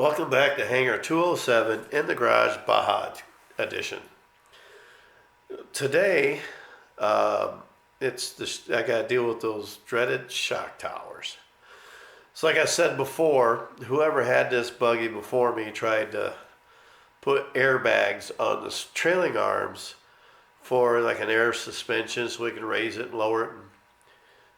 Welcome back to Hangar 207 in the Garage Baja edition. Today, I got to deal with those dreaded shock towers. So like I said before, whoever had this buggy before me tried to put airbags on the trailing arms for like an air suspension so we can raise it and lower it and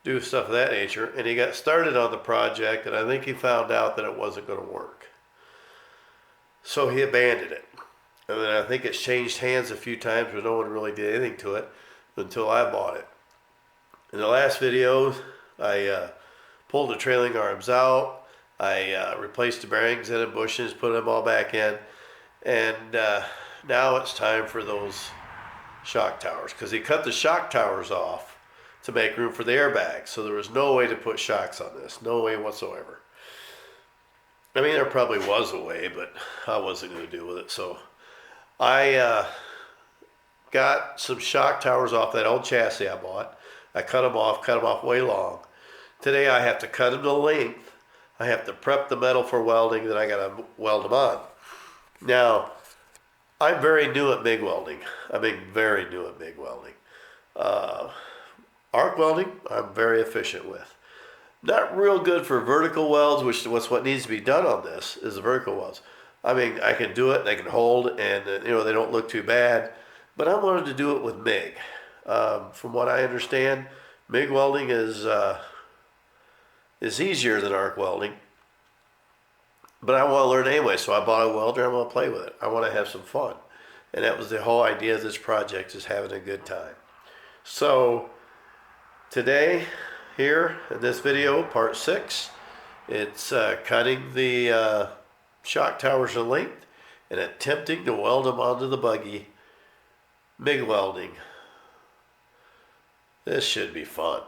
do stuff of that nature. And he got started on the project, and I think he found out that it wasn't going to work. So he abandoned it. And then I think it's changed hands a few times, but no one really did anything to it until I bought it. In the last video, I pulled the trailing arms out. I replaced the bearings in the bushings, put them all back in. And now it's time for those shock towers, because he cut the shock towers off to make room for the airbags. So there was no way to put shocks on this. No way whatsoever. I mean, there probably was a way, but I wasn't going to deal with it. So I got some shock towers off that old chassis I bought. I cut them off way long. Today I have to cut them to length. I have to prep the metal for welding, then I got to weld them on. Now, I'm very new at MIG welding. I mean, very new at MIG welding. Arc welding, I'm very efficient with. Not real good for vertical welds, which is what needs to be done on this, is the vertical welds. I mean, I can do it, they can hold, and they don't look too bad, but I wanted to do it with MIG. From what I understand, MIG welding is easier than arc welding, but I want to learn anyway, so I bought a welder, I want to play with it. I want to have some fun. And that was the whole idea of this project, is having a good time. So, today, here in this video, part 6, it's cutting the shock towers to length and attempting to weld them onto the buggy, MIG welding. This should be fun.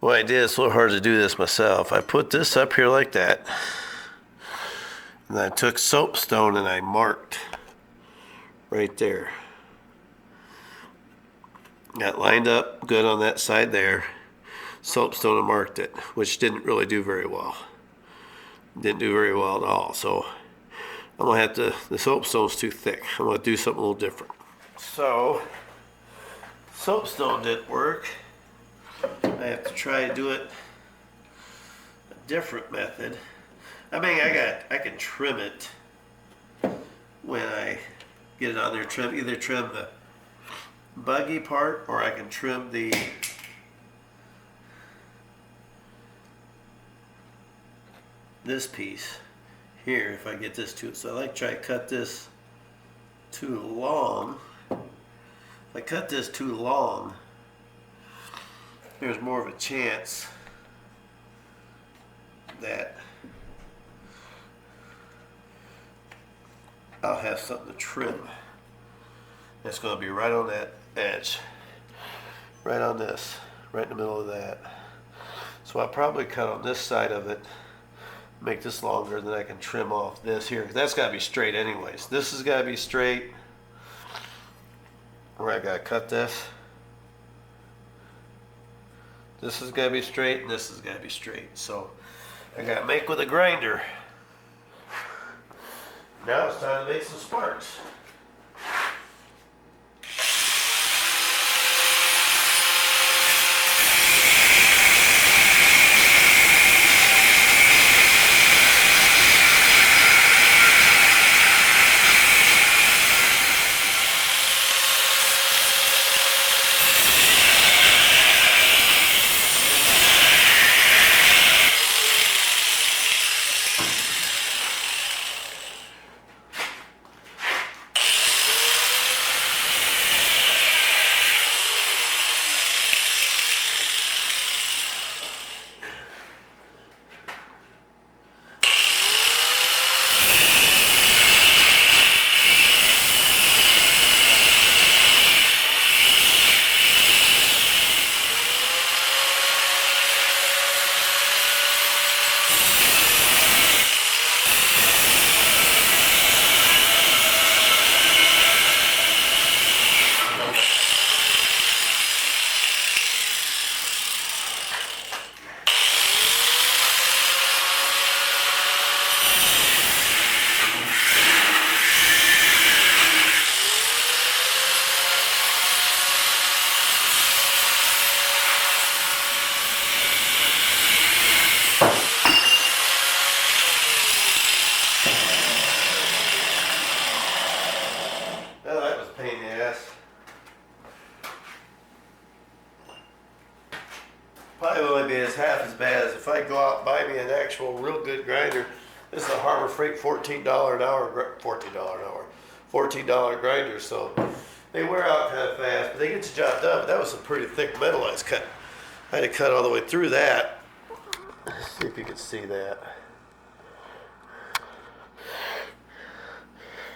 Well, I did, it's a little hard to do this myself. I put this up here like that, and I took soapstone and I marked right there. Got lined up good on that side there. Soapstone and marked it, which didn't really do very well. Didn't do very well at all. So I'm gonna have to, the soapstone's too thick. I'm gonna do something a little different. So soapstone didn't work. I have to try to do it a different method. I mean, I can trim it when I get it on there. Either trim the buggy part, or I can trim this piece here if I get this too. So I like to try to cut this too long. If I cut this too long, there's more of a chance that I'll have something to trim. It's going to be right on that edge, right on this, right in the middle of that. So I'll probably cut on this side of it, make this longer, then I can trim off this here. That's got to be straight anyways. This has got to be straight, where I got to cut this. This has got to be straight, and this has got to be straight. So I got to make with a grinder. Now it's time to make some sparks. probably won't be as half as bad as if I go out and buy me an actual real good grinder. This is a Harbor Freight $14 an hour, $14 grinder. So they wear out kind of fast, but they get the job done. But that was some pretty thick metal I was cutting. I had to cut all the way through that. Let's see if you can see that.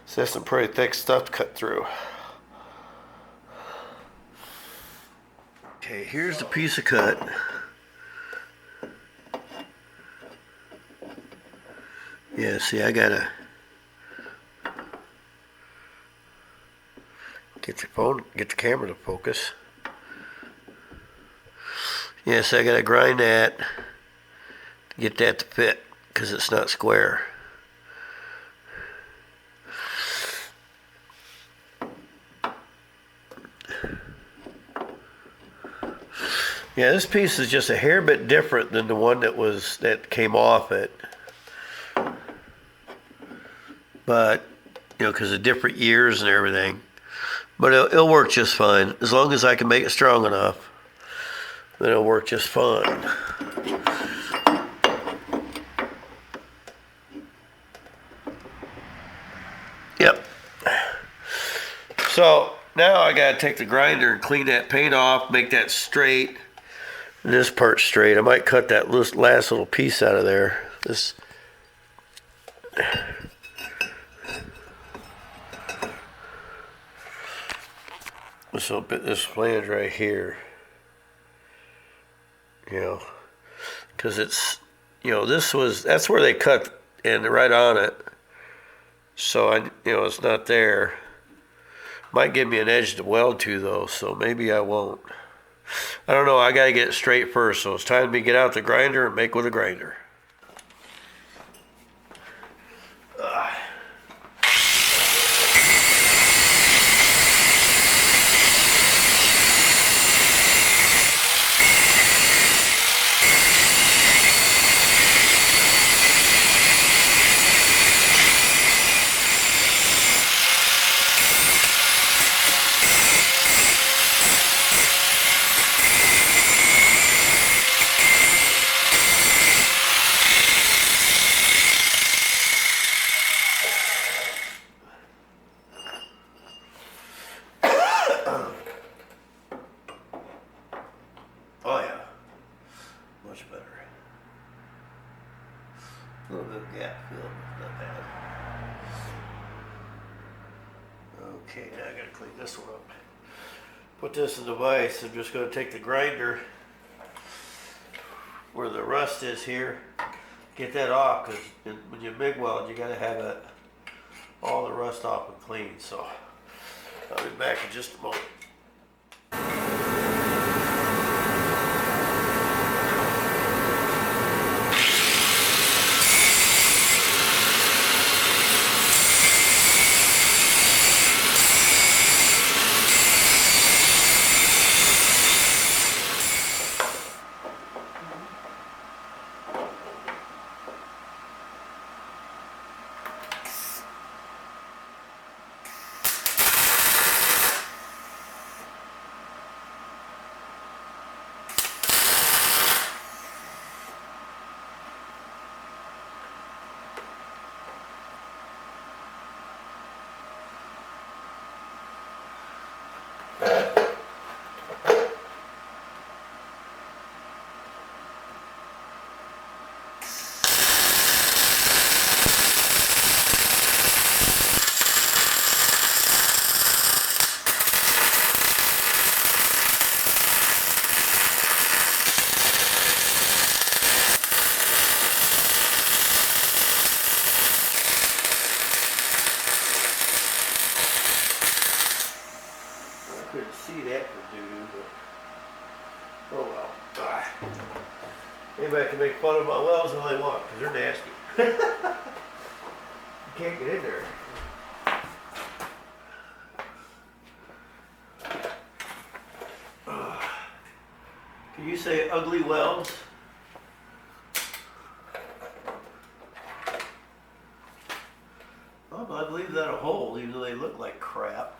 So that's some pretty thick stuff to cut through. Okay, here's the piece of cut. Yeah, see, I gotta get the camera to focus. Yes, I gotta grind that to get that to fit because it's not square. Yeah, this piece is just a hair bit different than the one that came off it. But, because of different years and everything. But it'll work just fine. As long as I can make it strong enough, then it'll work just fine. Yep. So, now I gotta take the grinder and clean that paint off, make that straight. And this part straight. I might cut that last little piece out of there. This little bit, this flange right here. Because it's, that's where they cut and right on it. So it's not there. Might give me an edge to weld to though, so maybe I won't. I don't know, I gotta get it straight first, so it's time for me to get out the grinder and make with a grinder. Oh yeah, much better. A little bit of gap fill, not bad. Okay, now I gotta clean this one up. Put this in the vise. I'm just gonna take the grinder where the rust is here, get that off, because when you MIG weld, you gotta have all the rust off and clean. So I'll be back in just a moment. Couldn't see that for doo-doo, but oh well. Anybody can make fun of my welds all they want, because they're nasty. You can't get in there. Can you say ugly welds? Well, I believe that'll hold, even though they look like crap.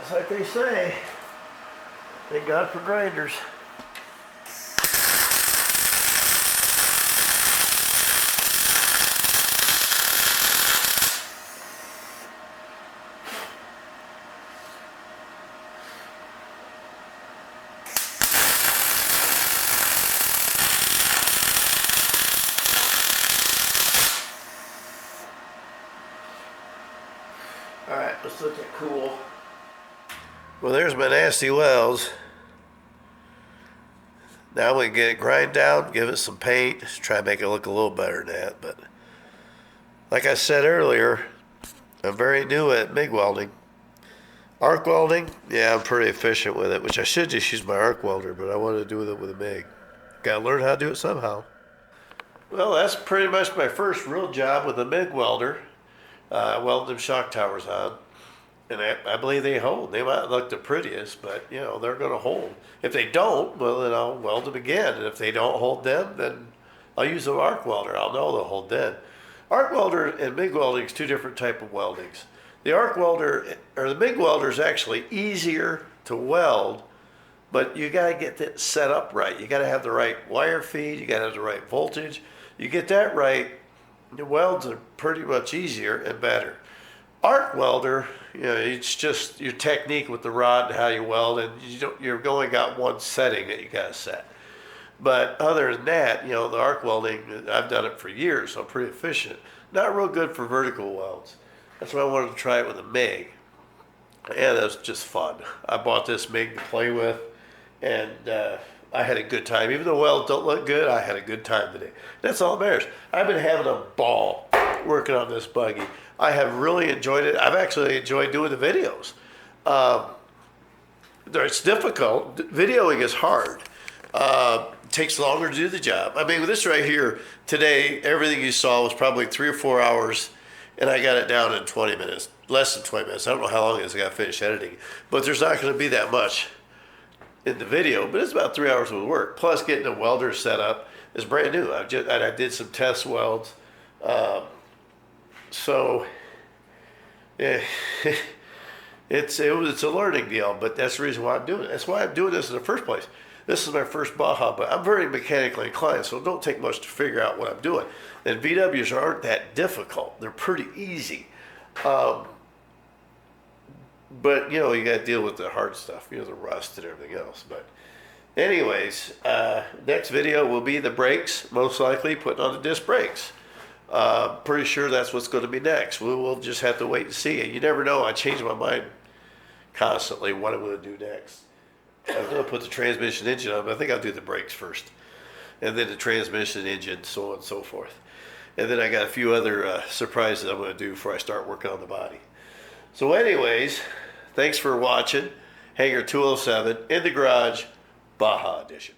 It's like they say, thank God for grinders. All right, let's look at cool. Well, there's my nasty welds. Now we can get it grind down, give it some paint, try to make it look a little better than that. But like I said earlier, I'm very new at MIG welding. Arc welding, yeah, I'm pretty efficient with it, which I should just use my arc welder, but I want to do it with a MIG. Got to learn how to do it somehow. Well, that's pretty much my first real job with a MIG welder. Welding them shock towers on. And I believe they hold. They might look the prettiest, but you know, they're going to hold. If they don't, well, then I'll weld them again. And if they don't hold them, then I'll use an arc welder. I'll know they'll hold then. Arc welder and MIG welding is two different type of weldings. The arc welder, or the MIG welder, is actually easier to weld, but you got to get it set up right. You got to have the right wire feed. You got to have the right voltage. You get that right, the welds are pretty much easier and better. Arc welder, you know, it's just your technique with the rod and how you weld, and you've only got one setting that you got to set. But other than that, you know, the arc welding, I've done it for years, so I'm pretty efficient. Not real good for vertical welds. That's why I wanted to try it with a MIG. And that's just fun. I bought this MIG to play with, and I had a good time. Even though welds don't look good, I had a good time today. That's all that matters. I've been having a ball working on this buggy. I have really enjoyed it. I've actually enjoyed doing the videos. It's difficult. Videoing is hard. It takes longer to do the job. I mean, with this right here, today, everything you saw was probably 3 or 4 hours, and I got it down in 20 minutes, less than 20 minutes. I don't know how long it is I got to finish editing, but there's not going to be that much in the video, but it's about 3 hours of work. Plus, getting a welder set up is brand new. I did some test welds. So yeah, it's a learning deal, but that's the reason why I'm doing it. That's why I'm doing this in the first place. This is my first Baja, but I'm very mechanically inclined, so it don't take much to figure out what I'm doing. And VWs aren't that difficult. They're pretty easy. But, you know, you got to deal with the hard stuff, you know, the rust and everything else. But anyways, next video will be the brakes, most likely putting on the disc brakes. Pretty sure that's what's going to be next. We'll just have to wait and see. You never know. I change my mind constantly what I'm going to do next. I'm going to put the transmission engine on, but I think I'll do the brakes first. And then the transmission engine, so on and so forth. And then I got a few other surprises I'm going to do before I start working on the body. So anyways, thanks for watching. Hangar 207 in the garage, Baja edition.